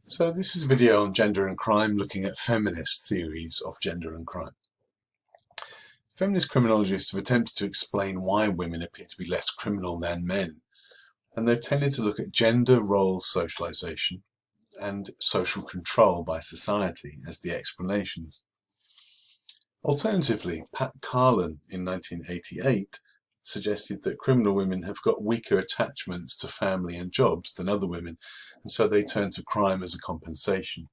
So this is a video on gender and crime, looking at feminist theories of gender and crime. Feminist criminologists have attempted to explain why women appear to be less criminal than men, and they've tended to look at gender role socialization and social control by society as the explanations. Alternatively, Pat Carlin in 1988 suggested that criminal women have got weaker attachments to family and jobs than other women, and so they turn to crime as a compensation.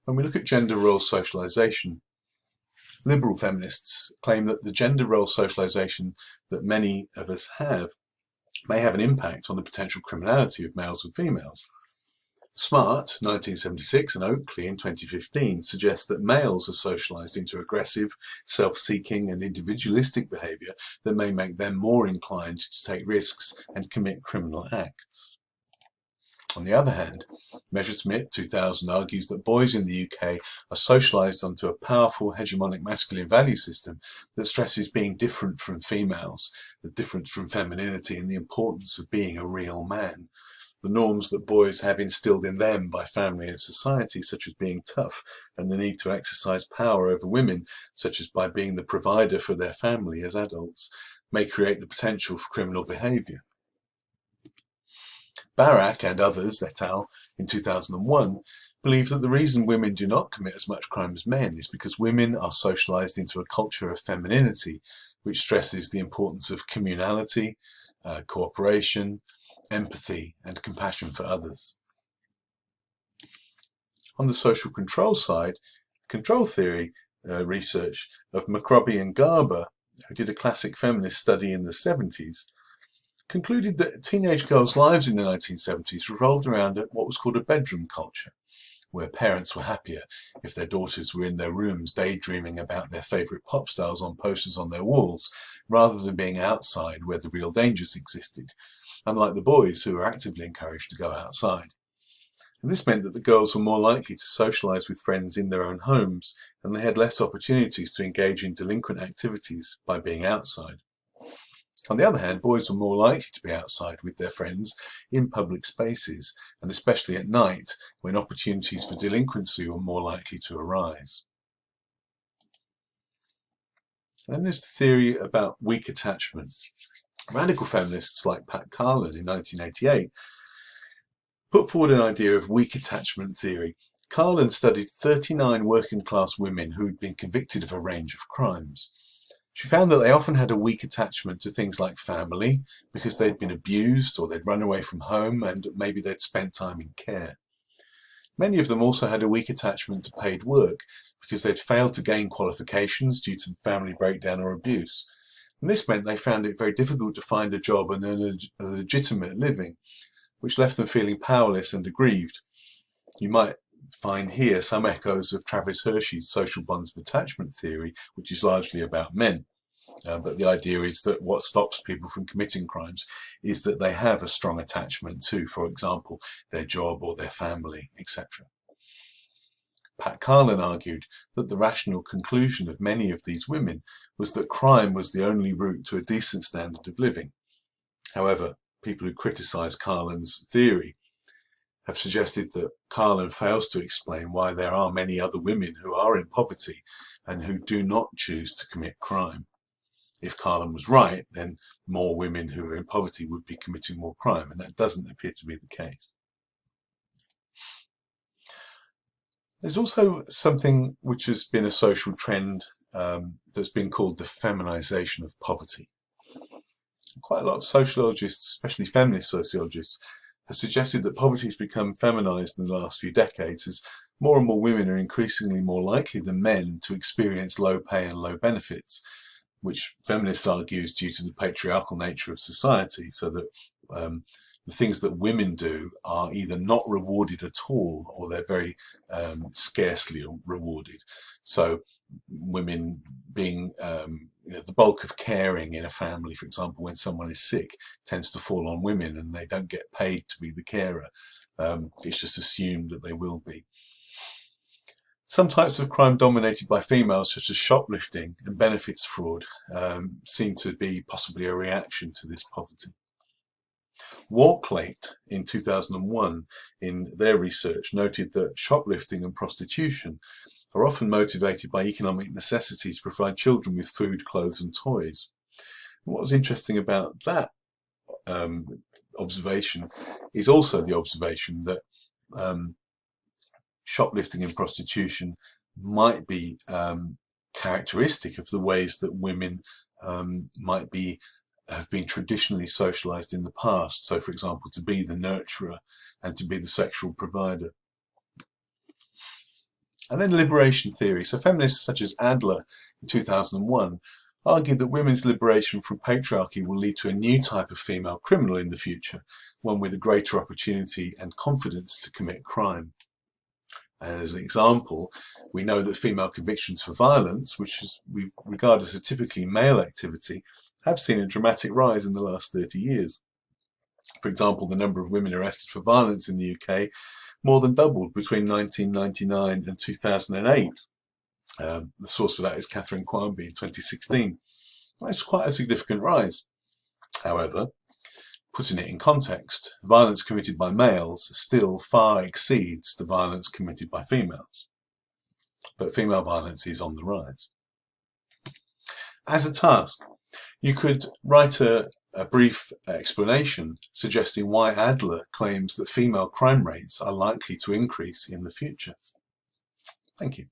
When we look at gender role socialization, liberal feminists claim that the gender role socialization that many of us have may have an impact on the potential criminality of males and females. Smart, 1976, and Oakley in 2015 suggest that males are socialized into aggressive, self-seeking and individualistic behavior that may make them more inclined to take risks and commit criminal acts. On the other hand, Messerschmitt 2000 argues that boys in the UK are socialized onto a powerful hegemonic masculine value system that stresses being different from females, the difference from femininity and the importance of being a real man. The norms that boys have instilled in them by family and society, such as being tough and the need to exercise power over women, such as by being the provider for their family as adults, may create the potential for criminal behavior. Barak and others, et al., in 2001, believe that the reason women do not commit as much crime as men is because women are socialized into a culture of femininity, which stresses the importance of communality, cooperation, empathy, and compassion for others. On the social control side, control theory research of McRobbie and Garber, who did a classic feminist study in the 70s, concluded that teenage girls' lives in the 1970s revolved around what was called a bedroom culture, where parents were happier if their daughters were in their rooms daydreaming about their favourite pop stars on posters on their walls, rather than being outside where the real dangers existed, unlike the boys who were actively encouraged to go outside. And this meant that the girls were more likely to socialise with friends in their own homes, and they had less opportunities to engage in delinquent activities by being outside. On the other hand, boys were more likely to be outside with their friends in public spaces, and especially at night, when opportunities for delinquency were more likely to arise. And then there's the theory about weak attachment. Radical feminists like Pat Carlin in 1988 put forward an idea of weak attachment theory. Carlin studied 39 working-class women who had been convicted of a range of crimes. She found that they often had a weak attachment to things like family, because they'd been abused or they'd run away from home and maybe they'd spent time in care. Many of them also had a weak attachment to paid work, because they'd failed to gain qualifications due to family breakdown or abuse. And this meant they found it very difficult to find a job and earn a legitimate living, which left them feeling powerless and aggrieved. You might find here some echoes of Travis Hirsch's social bonds of attachment theory, which is largely about men. But the idea is that what stops people from committing crimes is that they have a strong attachment to, for example, their job or their family, etc. Pat Carlin argued that the rational conclusion of many of these women was that crime was the only route to a decent standard of living. However, people who criticise Carlin's theory have suggested that Carlin fails to explain why there are many other women who are in poverty and who do not choose to commit crime. If Carlin was right, then more women who are in poverty would be committing more crime, and that doesn't appear to be the case. There's also something which has been a social trend that's been called the feminization of poverty. Quite a lot of sociologists, especially feminist sociologists, has suggested that poverty has become feminized in the last few decades as more and more women are increasingly more likely than men to experience low pay and low benefits, which feminists argue is due to the patriarchal nature of society, so that the things that women do are either not rewarded at all or they're very scarcely rewarded. So women being the bulk of caring in a family, for example, when someone is sick, tends to fall on women and they don't get paid to be the carer. It's just assumed that they will be. Some types of crime dominated by females, such as shoplifting and benefits fraud, seem to be possibly a reaction to this poverty. Walklate in 2001 in their research noted that shoplifting and prostitution are often motivated by economic necessity to provide children with food, clothes and toys. And what was interesting about that observation is also the observation that shoplifting and prostitution might be characteristic of the ways that women have been traditionally socialized in the past. So, for example, to be the nurturer and to be the sexual provider. And then liberation theory. So feminists such as Adler in 2001 argued that women's liberation from patriarchy will lead to a new type of female criminal in the future, one with a greater opportunity and confidence to commit crime. And as an example, we know that female convictions for violence, which we regard as a typically male activity, have seen a dramatic rise in the last 30 years. For example, the number of women arrested for violence in the UK more than doubled between 1999 and 2008. The source for that is Catherine Quamby in 2016. That's quite a significant rise. However, putting it in context, violence committed by males still far exceeds the violence committed by females. But female violence is on the rise. As a task, you could write a brief explanation suggesting why Adler claims that female crime rates are likely to increase in the future. Thank you.